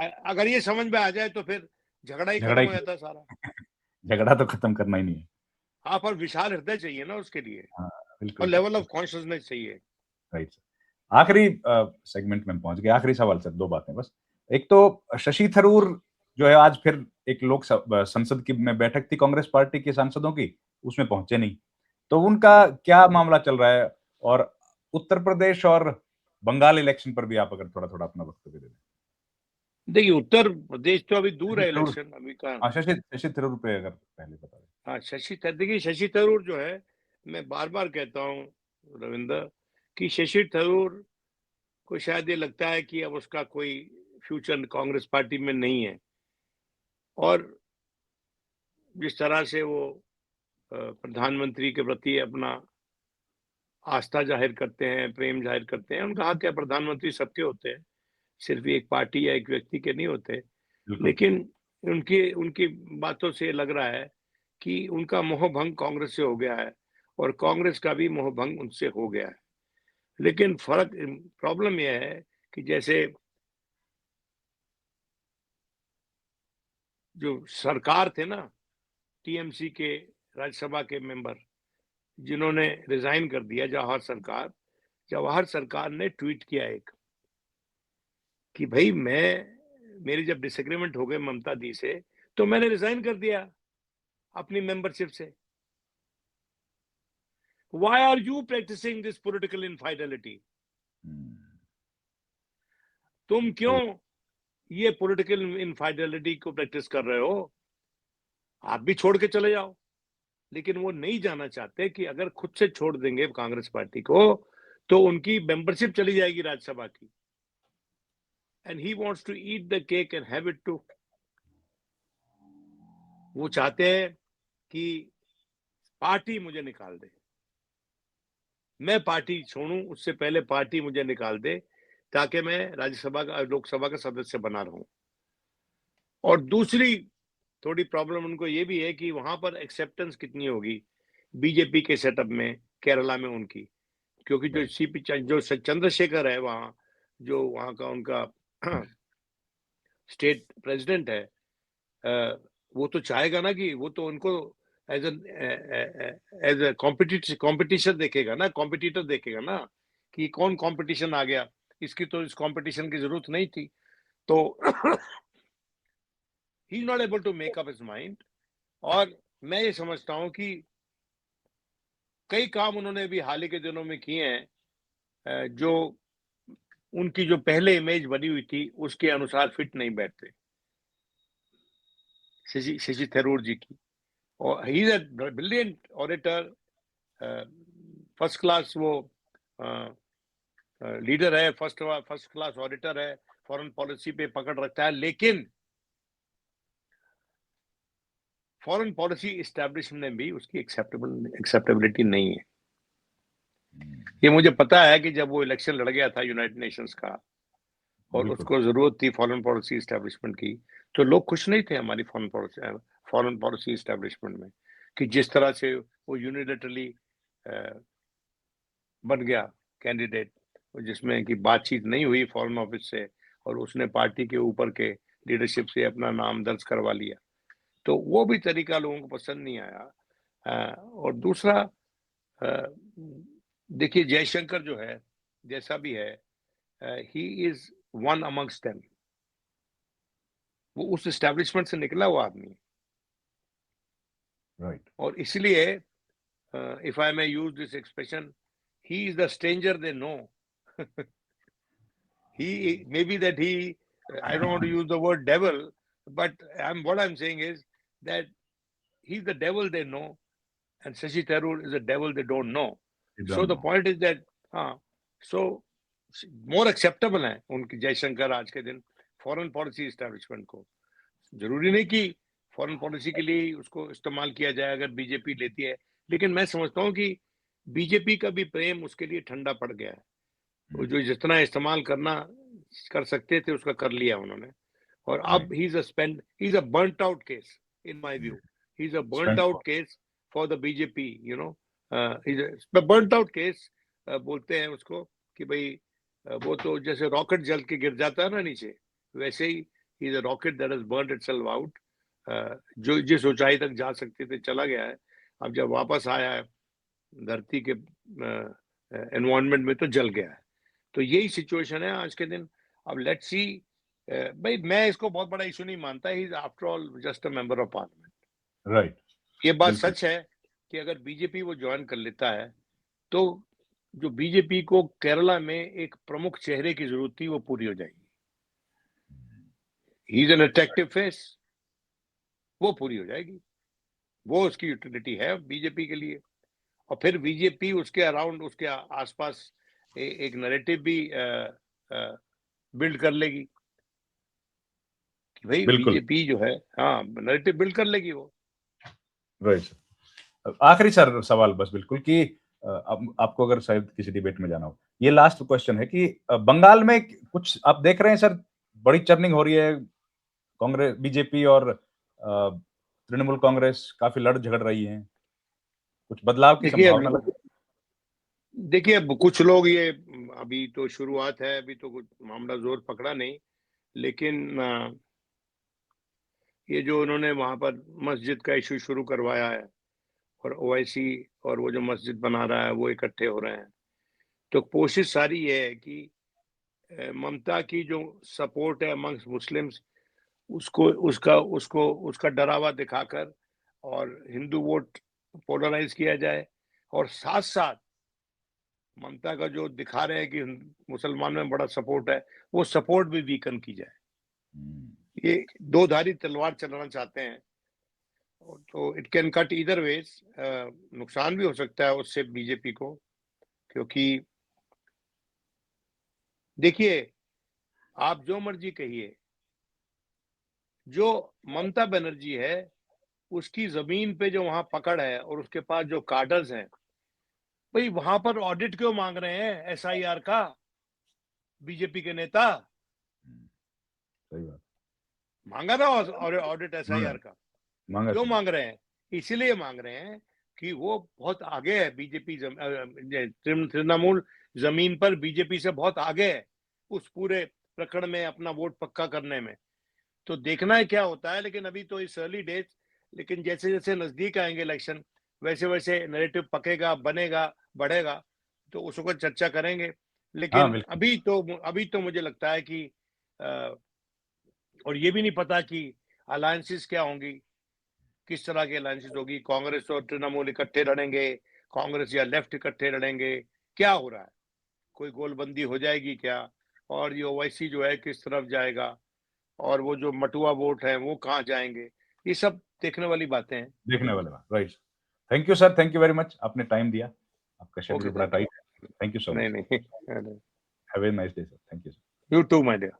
अगर ये समझ में आ जाए तो फिर झगड़ा ही झगड़ा खत्म ही हो जाता है सारा। झगड़ा तो खत्म करना ही नहीं है। हाँ, पर विशाल हृदय चाहिए ना उसके लिए, हाँ, और बिल्कुल सर। लेवल ऑफ कॉन्शियसनेस चाहिए। Right sir. आखिरी सेगमेंट में पहुंच गए। आखिरी सवाल सर, 2 बातें बस। एक तो शशि थरूर जो है, आज फिर एक संसद की में बैठक थी कांग्रेस पार्टी के सांसदों की, उसमें पहुंचे नहीं। तो उनका क्या मामला चल रहा है? और उत्तर प्रदेश और बंगाल इलेक्शन पर भी आप अगर थोड़ा-थोड़ा अपना वक्तव्य दे दें। देखिए, उत्तर प्रदेश तो अभी दूर शशि है थरूर। इलेक्शन अभी का। हाँ, शशि थरूर पे अगर पहले बता दें। हाँ, देखिए शशि थरूर जो है, मैं बार-बार कहता हूँ रविंद्र, कि शशि थरूर को शायद ये लगता है कि अब उसका कोई फ्यूचर कांग्रेस पार्टी में नहीं है, और जिस तरह से वो प्रधानमंत्री के प्रति अपना आस्था जाहिर करते हैं, प्रेम जाहिर करते हैं, उनका हक है, प्रधानमंत्री सबके होते हैं, सिर्फ एक पार्टी या एक व्यक्ति के नहीं होते। बिल्कुल। लेकिन उनकी उनकी बातों से लग रहा है कि उनका मोहभंग कांग्रेस से हो गया है, और कांग्रेस का भी मोहभंग उनसे हो गया है। लेकिन प्रॉब्लम यह है कि जैसे जो सरकार थे ना, टीएमसी के राज्यसभा के मेंबर, जिन्होंने रिजाइन कर दिया, जवाहर सरकार ने ट्वीट किया एक, कि भाई मेरी जब डिसएग्रीमेंट हो गए ममता दी से, तो मैंने रिजाइन कर दिया अपनी मेंबरशिप से। Why are you practising this political infidelity? तुम क्यों तो ये पॉलिटिकल इनफाइडेलिटी को प्रैक्टिस कर रहे हो? आप भी छोड़ के चले जाओ। लेकिन वो नहीं जाना चाहते कि अगर खुद से छोड़ देंगे कांग्रेस पार्टी को, तो उनकी मेंबरशिप चली जाएगी राज्यसभा की, and he wants to eat the cake and have it too. वो चाहते हैं कि पार्टी मुझे निकाल दे, मैं पार्टी छोड़ूं उससे पहले पार्टी मुझे निकाल दे, ताकि मैं राज्यसभा का लोकसभा का सदस्य बना रहूं। और दूसरी थोड़ी प्रॉब्लम उनको ये भी है कि वहां पर एक्सेप्टेंस कितनी होगी बीजेपी के सेटअप में, केरला में उनकी, क्योंकि जो राइट। जो चंद्रशेखर है वहां, जो वहां का उनका स्टेट प्रेसिडेंट है, वो तो चाहेगा ना कि वो तो उनको एज एज ए कॉम्पिटिशन देखेगा ना, कॉम्पिटिटर देखेगा ना, कि कौन कंपटीशन आ गया, इसकी तो इस कंपटीशन की जरूरत नहीं थी। तो he is not able to make up his mind. और मैं ये समझता हूं कि कई काम उन्होंने अभी हाल ही के दिनों में किए हैं, जो उनकी जो पहले इमेज बनी हुई थी उसके अनुसार फिट नहीं बैठते शशि थरूर जी की। और ही is a brilliant auditor, first class वो लीडर है, फर्स्ट क्लास ऑडिटर है, फॉरेन पॉलिसी पे पकड़ रखता है, लेकिन फॉरेन पॉलिसी इस्टेब्लिशमेंट में भी उसकी एक्सेप्टेबिलिटी नहीं है। ये मुझे पता है कि जब वो इलेक्शन लड़ गया था यूनाइटेड नेशंस का, और बिल्कुल। उसको जरूरत थी फॉरेन पॉलिसी इस्टेब्लिशमेंट की, तो लोग खुश नहीं थे हमारी फॉरेन पॉलिसी इस्टेब्लिशमेंट में, कि जिस तरह से वो यूनिलेटरली बन गया कैंडिडेट, जिसमें कि बातचीत नहीं हुई फॉरेन ऑफिस से, और उसने पार्टी के ऊपर के लीडरशिप से अपना नाम दर्ज करवा लिया। तो वो भी तरीका लोगों को पसंद नहीं आया। और दूसरा, देखिए जयशंकर जो है, जैसा भी है, he is one amongst them. वो उस एस्टेब्लिशमेंट से निकला हुआ आदमी है, राइट। और इसलिए if I may use this expression, he is the stranger they know. he maybe that he I don't want to use the word devil, but what I'm saying is that he's the devil they know, and Shashi Tharoor is the devil they don't know. You So don't the know. point is that so more acceptable है उनकी जयशंकर आज के दिन foreign policy establishment को। जरूरी नहीं कि foreign policy के लिए उसको इस्तेमाल किया जाए अगर बीजेपी लेती है, लेकिन मैं समझता हूँ कि बीजेपी का भी प्रेम उसके लिए ठंडा पड़ गया है। वो जो जितना इस्तेमाल करना कर सकते थे उसका कर लिया उन्होंने, और अब right. He is a बर्nt out case in my view. He is a बर्nt stunt out case for the BJP, you know. बर्nt out case बोलते हैं उसको, कि भाई वो तो जैसे रॉकेट जल के गिर जाता है ना नीचे, वैसे ही he is a rocket that has burned itself out. जो जिस ऊंचाई तक जा सकते थे चला गया है, अब जब वापस आया है धरती के एनवायरनमेंट में तो जल गया है। तो यही सिचुएशन है आज के दिन। अब लेट्स सी। भाई मैं इसको बहुत बड़ा इशू नहीं मानता, he is after all just a member of parliament. Right, ये बात बिल्कुल। सच है कि अगर बीजेपी वो ज्वाइन कर लेता है तो जो बीजेपी को केरला में एक प्रमुख चेहरे की जरूरत थी वो पूरी हो जाएगी। He is an attractive face, वो पूरी हो जाएगी। वो उसकी यूटिलिटी है बीजेपी के लिए। और फिर बीजेपी उसके अराउंड, उसके आसपास एक नैरेटिव भी बिल्ड कर लेगी कि भाई बिल्कुल। बीजेपी जो है, हाँ, नैरेटिव बिल्ड कर लेगी वो। Right sir. आखिरी सर सवाल बस बिल्कुल कि अब आपको अगर शायद किसी डिबेट में जाना हो, ये लास्ट क्वेश्चन है कि बंगाल में कुछ आप देख रहे हैं सर, बड़ी चर्निंग हो रही है, कांग्रेस, बीजेपी और तृणमूल कांग्रेस काफी लड़ झगड़ रही हैं, कुछ बदलाव की संभावना लग? देखिए अब कुछ लोग ये, अभी तो शुरुआत है, अभी तो कुछ मामला जोर पकड़ा नहीं, लेकिन ये जो उन्होंने वहां पर मस्जिद का इशू शुरू करवाया है और ओवैसी और वो जो मस्जिद बना रहा है वो इकट्ठे हो रहे हैं, तो कोशिश सारी ये है कि ममता की जो सपोर्ट है अमंग्स मुस्लिम्स, उसका डरावा दिखाकर और हिंदू वोट पोलराइज किया जाए, और साथ साथ ममता का जो दिखा रहे हैं कि मुसलमान में बड़ा सपोर्ट है, वो सपोर्ट भी वीकन की जाए। ये दो धारी तलवार चलाना चाहते हैं, तो it can cut either ways. नुकसान भी हो सकता है उससे बीजेपी को, क्योंकि देखिए आप जो मर्जी कहिए, जो ममता बनर्जी है उसकी जमीन पे जो वहां पकड़ है और उसके पास जो कार्डर्स हैं, भाई वहां पर ऑडिट क्यों मांग रहे हैं एसआईआर का बीजेपी के नेता? सही बात, मांगा ना और ऑडिट एसआईआर का, मांगा क्यों सर। मांग रहे हैं? इसलिए मांग रहे हैं कि वो बहुत आगे है, बीजेपी तृणमूल जमीन पर बीजेपी से बहुत आगे है उस पूरे प्रकरण में अपना वोट पक्का करने में। तो देखना है क्या होता है, लेकिन अभी तो इस अर्ली डेज, लेकिन जैसे जैसे नजदीक आएंगे इलेक्शन वैसे वैसे नैरेटिव पकेगा, बनेगा, बढ़ेगा, तो उसको चर्चा करेंगे। हाँ लेकिन बिल्कुल। अभी तो मुझे लगता है कि और ये भी नहीं पता कि अलायंसेस क्या होंगी, किस तरह की अलायंसेस होगी, कांग्रेस और तृणमूल इकट्ठे लड़ेंगे, कांग्रेस या लेफ्ट इकट्ठे लड़ेंगे, क्या हो रहा है, कोई गोलबंदी हो जाएगी क्या, और ये ओवैसी जो है किस तरफ जाएगा, और वो जो मटुआ वोट है वो कहाँ जाएंगे, ये सब देखने वाली बातें हैं। देखने वाले बात, right. Thank you sir, thank you very much, आपने टाइम दिया, आपका शेड्यूल ओके, बड़ा थैंक टाइट है। Thank you so you. नहीं मच। नहीं, have a nice day sir, thank you. You too my dear.